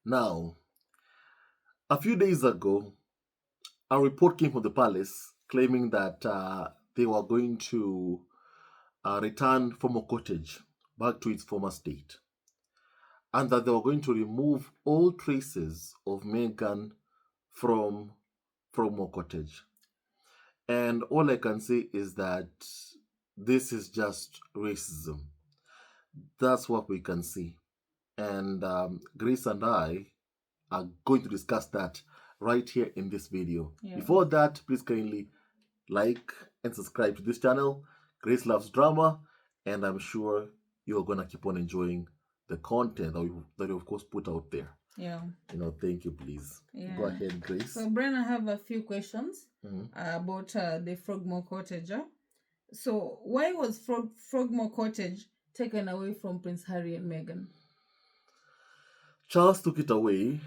Now, a few days ago, a report came from the palace claiming that they were going to return FROGMORE Cottage back to its former state, and that they were going to remove all traces of Meghan from FROGMORE Cottage. And all I can say is that this is just racism. That's what we can see. And Grace and I are going to discuss that right here in this video. Yeah. Before that, please kindly like and subscribe to this channel. Grace loves drama, and I'm sure you're gonna keep on enjoying the content that you of course put out there. Yeah. Thank you, please. Yeah. Go ahead, Grace. So, Bren, I have a few questions about the Frogmore Cottage. So, why was Frogmore Cottage taken away from Prince Harry and Meghan? Charles took it away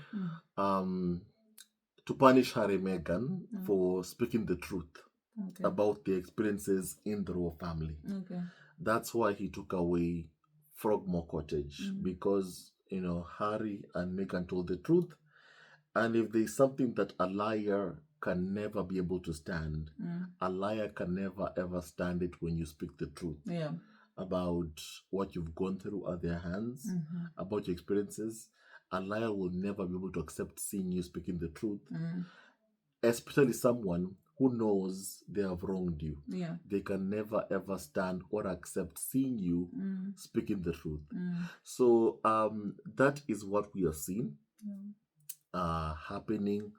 to punish Harry and Meghan for speaking the truth about their experiences in the royal family. Okay. That's why he took away Frogmore Cottage, because Harry and Meghan told the truth, and if there's something that a liar can never be able to stand, a liar can never ever stand it when you speak the truth. Yeah. About what you've gone through at their hands, about your experiences. A liar will never be able to accept seeing you speaking the truth, especially someone who knows they have wronged you. Yeah. They can never ever stand or accept seeing you speaking the truth. So that is what we have seen happening,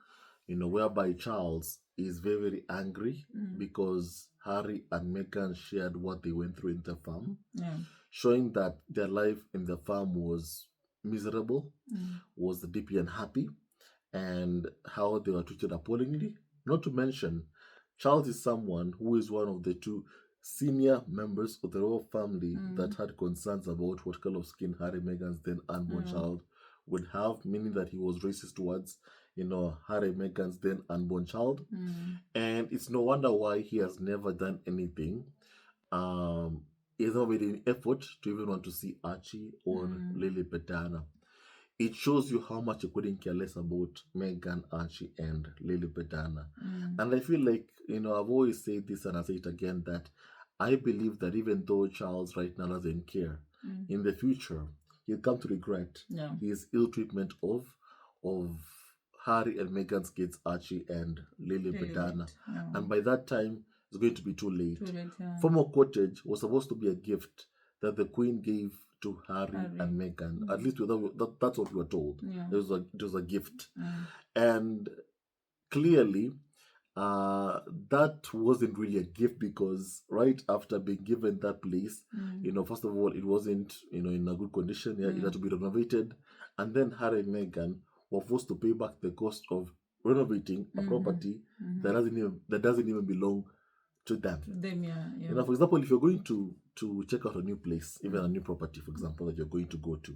whereby Charles is very, very angry because Harry and Meghan shared what they went through in the farm, showing that their life in the farm was miserable, was deeply unhappy, and how they were treated appallingly. Not to mention, Charles is someone who is one of the two senior members of the royal family that had concerns about what color of skin Harry and Meghan's then unborn child would have, meaning that he was racist towards Harry and Meghan's then unborn child. And it's no wonder why he has never done anything. He has never made any effort to even want to see Archie or Lily Petana. It shows you how much he couldn't care less about Meghan, Archie, and Lily Petana. And I feel like, I've always said this and I say it again, that I believe that even though Charles right now doesn't care, in the future, he'll come to regret his ill treatment of Harry and Meghan's kids, Archie and Lily Petana. And by that time, it's going to be too late. FROGMORE Cottage was supposed to be a gift that the Queen gave to Harry and Meghan. At least that's what we were told. It was a gift. And clearly, that wasn't really a gift, because right after being given that place, first of all, it wasn't in a good condition. It had to be renovated, and then Harry and Meghan were forced to pay back the cost of renovating a property that doesn't even belong to them. For example, if you're going to check out a new place, even a new property, for example, that you're going to go to,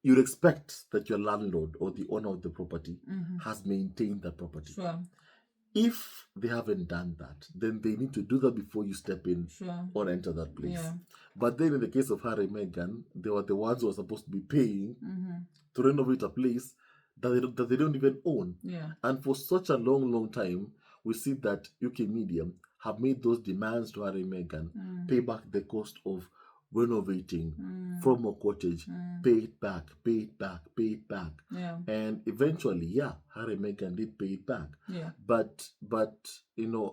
you'd expect that your landlord or the owner of the property has maintained that property. Sure. If they haven't done that, then they need to do that before you step in or enter that place. Yeah. But then in the case of Harry and Meghan, they were the ones who were supposed to be paying to renovate a place that they don't even own. Yeah. And for such a long, long time, we see that UK media have made those demands to Harry and Meghan pay back the cost of renovating FROGMORE Cottage, pay it back, pay it back, pay it back. Yeah. And eventually, Harry and Meghan did pay it back. Yeah. But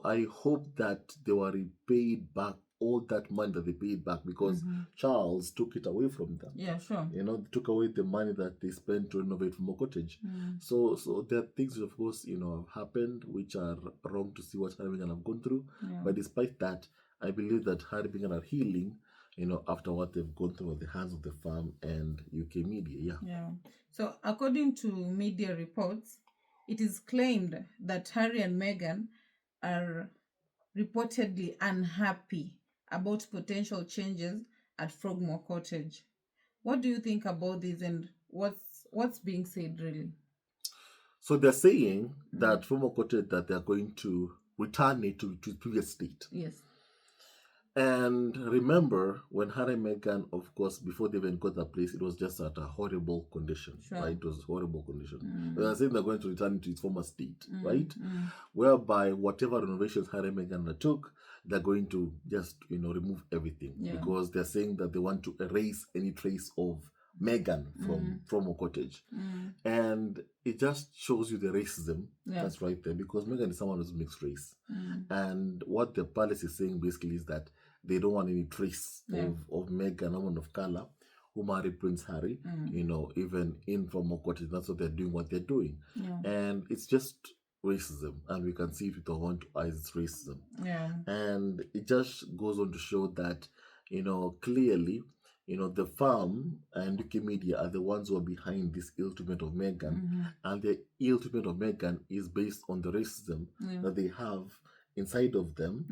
I hope that they were repaid back all that money that they paid back, because Charles took it away from them. Yeah, sure. They took away the money that they spent to renovate FROGMORE Cottage. So there are things, of course, have happened which are wrong to see what Harry and Meghan have gone through. Yeah. But despite that, I believe that Harry and Meghan are healing, after what they've gone through at the hands of the farm and UK media. Yeah. So according to media reports, it is claimed that Harry and Meghan are reportedly unhappy about potential changes at FROGMORE Cottage. What do you think about this, and what's being said really? So they're saying that FROGMORE Cottage, that they're going to return it to its previous state. Yes. And remember, when Harry and Meghan, of course, before they even got that place, it was just at a horrible condition, right? It was a horrible condition. They are saying they're going to return to its former state, right? Whereby whatever renovations Harry and Meghan undertook, they're going to just, remove everything because they're saying that they want to erase any trace of Meghan from FROGMORE Cottage. And it just shows you the racism that's right there, because Meghan is someone who's mixed race. And what the palace is saying basically is that they don't want any trace of Meghan, a woman of color, who married Prince Harry, even in FROGMORE Cottage. That's what they're doing, And it's just racism, and we can see it with our own eyes, it's racism. And it just goes on to show that, clearly, the farm and UK media are the ones who are behind this ill treatment of Meghan. And the ill treatment of Meghan is based on the racism that they have inside of them,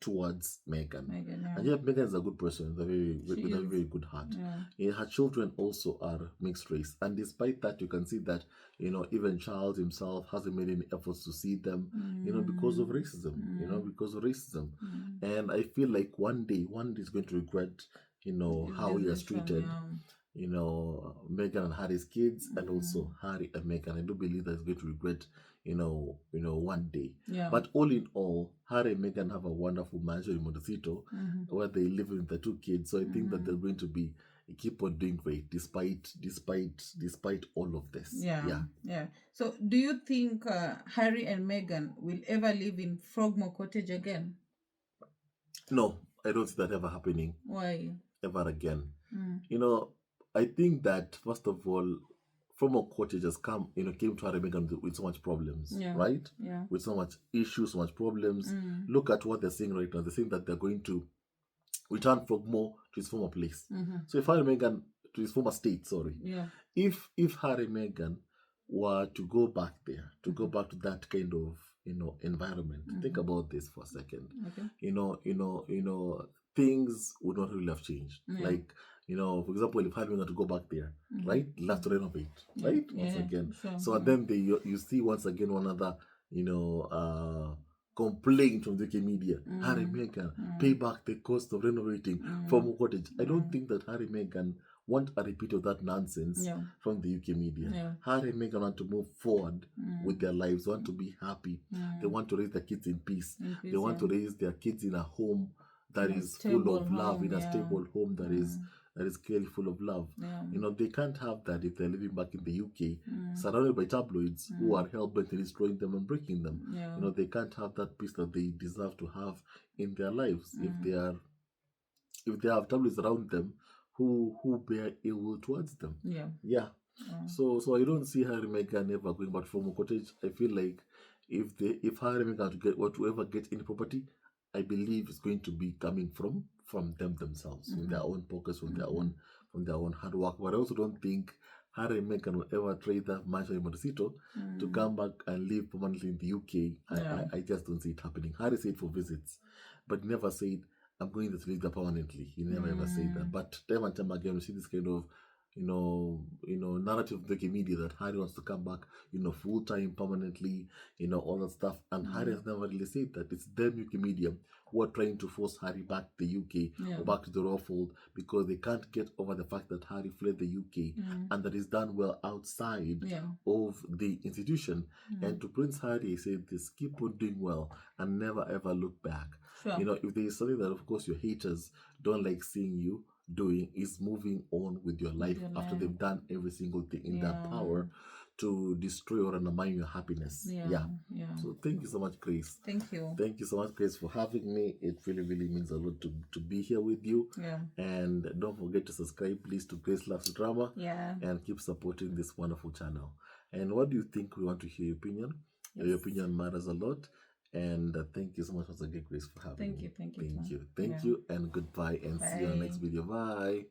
towards Meghan. And yet Meghan is a good person with a very good heart. Her children also are mixed race. And despite that, you can see that, even Charles himself hasn't made any efforts to see them, because of racism. And I feel like one day he's going to regret, how he has treated, Meghan and Harry's kids, and also Harry and Meghan. I do believe that he's going to regret, one day. But all in all, Harry and Meghan have a wonderful mansion in Montecito, where they live with the two kids. So I think that they're going to keep on doing great despite all of this. Yeah. So do you think Harry and Meghan will ever live in FROGMORE Cottage again? No, I don't see that ever happening. Why? Ever again. I think that, first of all, FROGMORE Cottage has came to Harry and Meghan with so much problems, right? With so much issues, so much problems. Look at what they're saying right now. They're saying that they're going to return FROGMORE to its former place. So if Harry and Meghan, to his former state, if Harry and Meghan were to go back there, to go back to that kind of, environment, think about this for a second. Things would not really have changed. Like, for example, if Harry and Meghan to go back there, right, they'll have to renovate, right, once again. So then you see once again one other, complaint from the UK media. Harry and Meghan, pay back the cost of renovating FROGMORE Cottage. I don't think that Harry and Meghan want a repeat of that nonsense from the UK media. Harry and Meghan want to move forward with their lives, want to be happy. They want to raise their kids in peace. They want to raise their kids in a home that is full of love, in a stable home that is clearly full of love. They can't have that if they're living back in the UK, surrounded by tabloids who are hell-bent in destroying them and breaking them. They can't have that peace that they deserve to have in their lives if they have tabloids around them who bear ill will towards them. So I don't see Harry and Meghan ever going back to FROGMORE Cottage. I feel like if Harry and Meghan to ever get any property, I believe it's going to be coming from them themselves, from their own pockets, from their own hard work. But I also don't think Harry and Meghan will ever trade that mansion in Montecito to come back and live permanently in the UK. I just don't see it happening. Harry said for visits, but never said, I'm going to live there permanently. He never ever said that. But time and time again, we see this kind of narrative of the media that Harry wants to come back, full time, permanently, all that stuff. And Harry has never really said that. It's them UK media who are trying to force Harry back to the UK or back to the royal fold, because they can't get over the fact that Harry fled the UK and that he's done well outside of the institution. And to Prince Harry, he said this: keep on doing well and never ever look back. If there is something that, of course, your haters don't like seeing you doing, is moving on with your life after they've done every single thing in their power to destroy or undermine your happiness. So thank you so much, Grace. Thank you. Thank you so much, Grace, for having me. It really, really means a lot to be here with you. And don't forget to subscribe, please, to Grace Loves Drama. And keep supporting this wonderful channel. And what do you think? We want to hear your opinion. Your opinion matters a lot. And thank you so much once again, Grace, for having me. Thank you. Thank you, and goodbye, and see you on the next video. Bye.